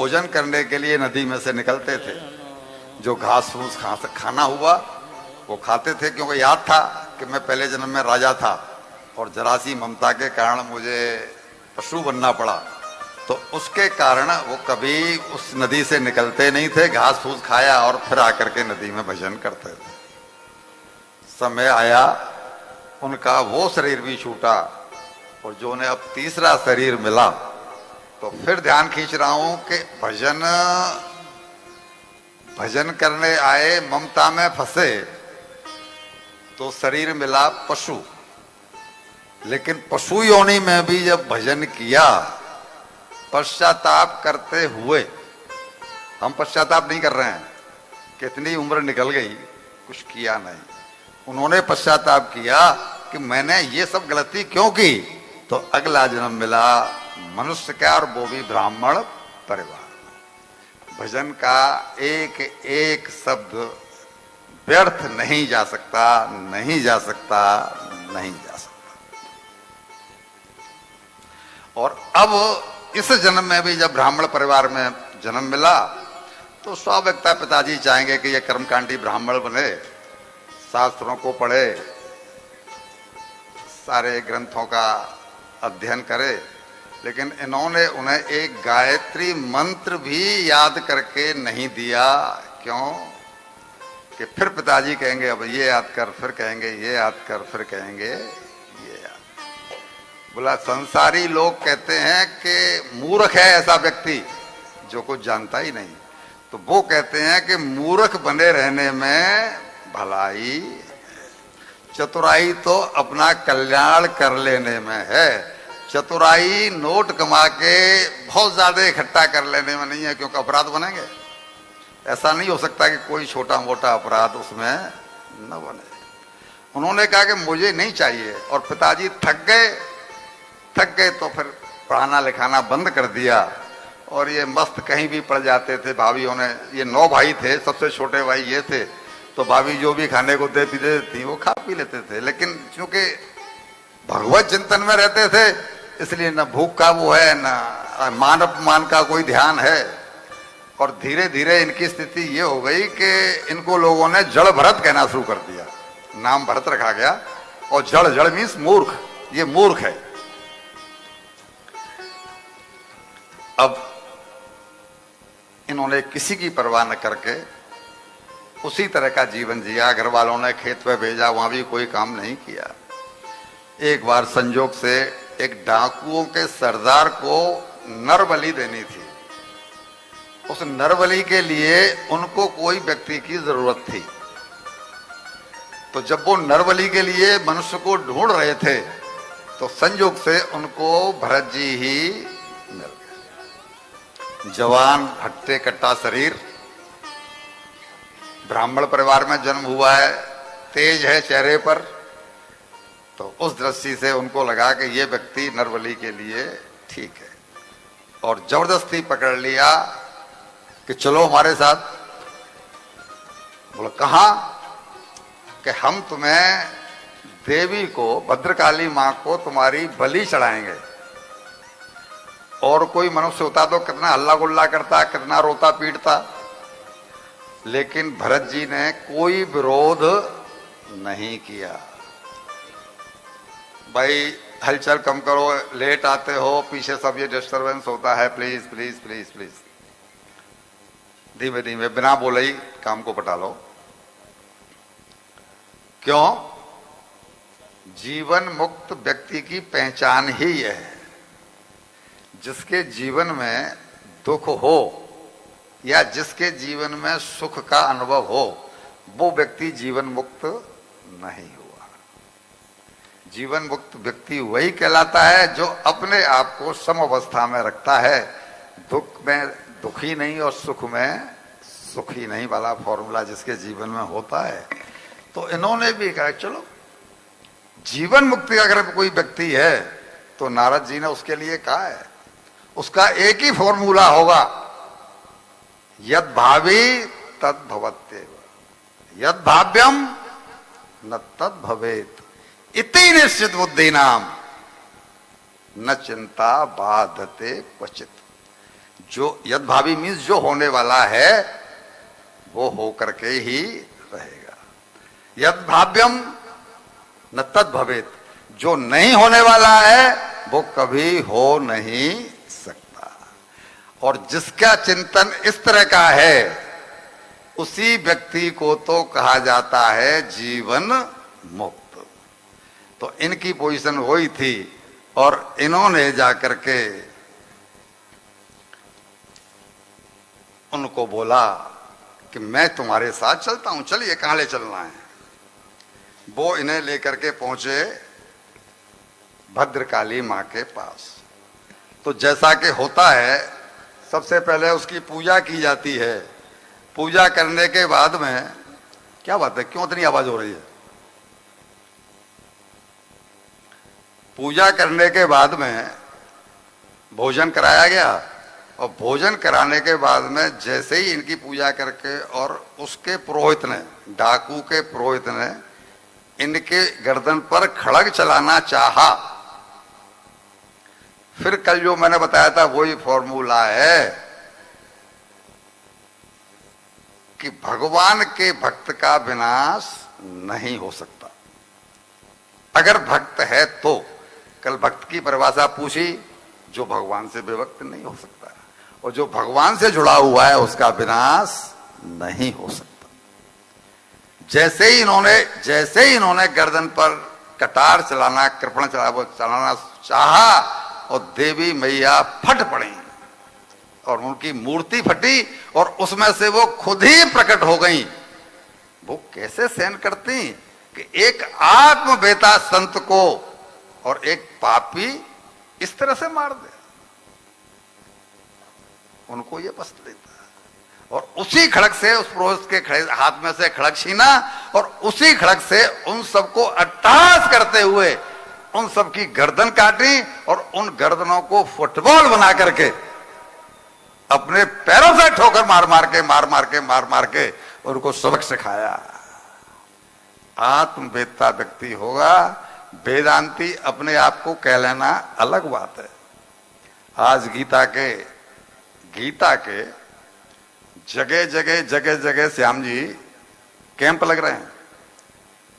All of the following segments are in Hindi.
भोजन करने के लिए नदी में से निकलते थे। जो घास फूस खाना हुआ वो खाते थे, क्योंकि याद था कि मैं पहले जन्म में राजा था और जरा सी ममता के कारण मुझे पशु बनना पड़ा। तो उसके कारण वो कभी उस नदी से निकलते नहीं थे, घास फूस खाया और फिर आकर के नदी में भजन करते थे। समय आया उनका वो शरीर भी छूटा और जो उन्हें अब तीसरा शरीर मिला, तो फिर ध्यान खींच रहा हूं कि भजन करने आए, ममता में फंसे, तो शरीर मिला पशु। लेकिन पशु योनि में भी जब भजन किया पश्चाताप करते हुए, हम पश्चाताप नहीं कर रहे हैं, कितनी उम्र निकल गई कुछ किया नहीं, उन्होंने पश्चाताप किया कि मैंने ये सब गलती क्यों की। तो अगला जन्म मिला मनुष्य का, और वो भी ब्राह्मण परिवार। भजन का एक एक शब्द व्यर्थ नहीं जा सकता, नहीं जा सकता, नहीं जा सकता। और अब इस जन्म में भी जब ब्राह्मण परिवार में जन्म मिला, तो स्वाभाविकता पिताजी चाहेंगे कि ये कर्मकांडी ब्राह्मण बने, शास्त्रों को पढ़े, सारे ग्रंथों का अध्ययन करे। लेकिन इन्होंने उन्हें एक गायत्री मंत्र भी याद करके नहीं दिया। क्यों? कि फिर पिताजी कहेंगे अब ये याद कर, फिर कहेंगे ये याद कर, फिर कहेंगे ये याद। बोला संसारी लोग कहते हैं कि मूर्ख है ऐसा व्यक्ति जो कुछ जानता ही नहीं, तो वो कहते हैं कि मूर्ख बने रहने में भलाई, चतुराई तो अपना कल्याण कर लेने में है। चतुराई नोट कमा के बहुत ज्यादा इकट्ठा कर लेने में नहीं है, क्योंकि अपराध बनेंगे। ऐसा नहीं हो सकता कि कोई छोटा मोटा अपराध उसमें न बने। उन्होंने कहा कि मुझे नहीं चाहिए, और पिताजी थक गए तो फिर पढ़ाना लिखाना बंद कर दिया, और ये मस्त कहीं भी पड़ जाते थे। भाभीयों ने, ये 9 भाई थे, सबसे छोटे भाई ये थे, तो भाभी जो भी खाने को दे पीते थी वो खा पी लेते थे। लेकिन क्योंकि भगवत चिंतन में रहते थे, इसलिए न भूख का वो है, न मान अपमान का कोई ध्यान है। और धीरे धीरे इनकी स्थिति ये हो गई कि इनको लोगों ने जड़ भरत कहना शुरू कर दिया, नाम भरत रखा गया। और जड़ मीन्स मूर्ख, ये मूर्ख है। अब इन्होंने किसी की परवाह न करके उसी तरह का जीवन जिया। घर वालों ने खेत पे भेजा, वहां भी कोई काम नहीं किया। एक बार संजोग से एक डाकुओं के सरदार को नरबलि देनी थी। उस नरबलि के लिए उनको कोई व्यक्ति की जरूरत थी। तो जब वो नरबलि के लिए मनुष्य को ढूंढ रहे थे, तो संजोग से उनको भरत जी ही मिल गए। जवान हट्टे कट्टा शरीर, ब्राह्मण परिवार में जन्म हुआ है, तेज है चेहरे पर। तो उस दृष्टि से उनको लगा कि ये व्यक्ति नरबलि के लिए ठीक है, और जबरदस्ती पकड़ लिया कि चलो हमारे साथ। बोला कहां? कि हम तुम्हें देवी को, भद्रकाली मां को तुम्हारी बलि चढ़ाएंगे। और कोई मनुष्य होता तो कितना हल्ला गुल्ला करता, कितना रोता पीटता। लेकिन भरत जी ने कोई विरोध नहीं किया। भाई हलचल कम करो, लेट आते हो, पीछे सब ये डिस्टरबेंस होता है, प्लीज प्लीज प्लीज प्लीज। धीमे धीमे बिना बोले ही काम को पटा लो। क्यों? जीवन मुक्त व्यक्ति की पहचान ही यह है। जिसके जीवन में दुख हो या जिसके जीवन में सुख का अनुभव हो, वो व्यक्ति जीवन मुक्त नहीं हुआ। जीवन मुक्त व्यक्ति वही कहलाता है जो अपने आप को सम अवस्था में रखता है, दुख में दुखी नहीं और सुख में सुखी नहीं वाला फॉर्मूला जिसके जीवन में होता है। तो इन्होंने भी कहा चलो जीवन मुक्ति अगर कोई व्यक्ति है तो नारद जी ने उसके लिए कहा है, उसका एक ही फॉर्मूला होगा, यद भावी तद भवत्येव, यद भाव्यम न तद भवेत, इति निश्चित बुद्धि नाम न चिंता बाधते क्वचित। जो यद्भावी मीन्स जो होने वाला है वो हो करके ही रहेगा। यद्भाव्यम न तद भवेत, जो नहीं होने वाला है वो कभी हो नहीं सकता। और जिसका चिंतन इस तरह का है उसी व्यक्ति को तो कहा जाता है जीवन मुक्त। तो इनकी पोजीशन वही थी और इन्होंने जाकर के उनको बोला कि मैं तुम्हारे साथ चलता हूं, चलिए कहां ले चलना है। वो इन्हें लेकर के पहुंचे भद्रकाली मां के पास। तो जैसा कि होता है सबसे पहले उसकी पूजा की जाती है। पूजा करने के बाद में, क्या बात है, क्यों इतनी आवाज हो रही है? पूजा करने के बाद में भोजन कराया गया और भोजन कराने के बाद में जैसे ही इनकी पूजा करके और उसके पुरोहित ने, डाकू के पुरोहित ने इनके गर्दन पर खड़ग चलाना चाहा। फिर कल जो मैंने बताया था वही फॉर्मूला है कि भगवान के भक्त का विनाश नहीं हो सकता। अगर भक्त है तो, कल भक्त की परिभाषा पूछी, जो भगवान से विभक्त नहीं हो सकता, और जो भगवान से जुड़ा हुआ है उसका विनाश नहीं हो सकता। जैसे ही इन्होंने गर्दन पर कटार चलाना, कृपण चलाना चाहा और देवी मैया फट पड़ी और उनकी मूर्ति फटी और उसमें से वो खुद ही प्रकट हो गई। वो कैसे सहन करती कि एक आत्मवेता संत को और एक पापी इस तरह से मार दे। उनको ये पसंद देता और उसी खड़क से उस पुरोहित के हाथ में से खड़क छीना और उसी खड़क से उन सबको अट्टहास करते हुए उन सबकी गर्दन काटी और उन गर्दनों को फुटबॉल बना करके अपने पैरों से ठोकर मार मार के उनको सबक सिखाया। आत्मवेत्ता व्यक्ति होगा, वेदांती अपने आप को कह लेना अलग बात है। आज गीता के जगह जगह श्याम जी कैंप लग रहे हैं,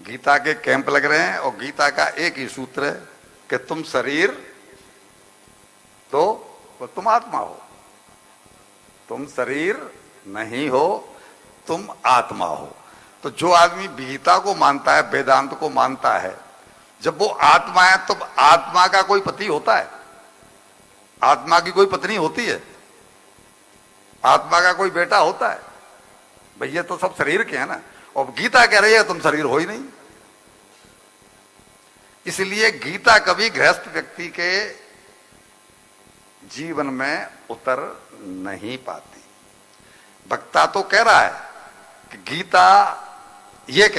गीता के कैंप लग रहे हैं और गीता का एक ही सूत्र है कि तुम शरीर तो तुम आत्मा हो, तुम शरीर नहीं हो, तुम आत्मा हो। तो जो आदमी गीता को मानता है, वेदांत को मानता है, जब वो आत्मा है तो आत्मा का कोई पति होता है, आत्मा की कोई पत्नी होती है, आत्मा का कोई बेटा होता है? भैया तो सब शरीर के हैं ना। और गीता कह रही है तुम शरीर हो ही नहीं। इसलिए गीता कभी गृहस्थ व्यक्ति के जीवन में उतर नहीं पाती। वक्ता तो कह रहा है कि गीता ये कह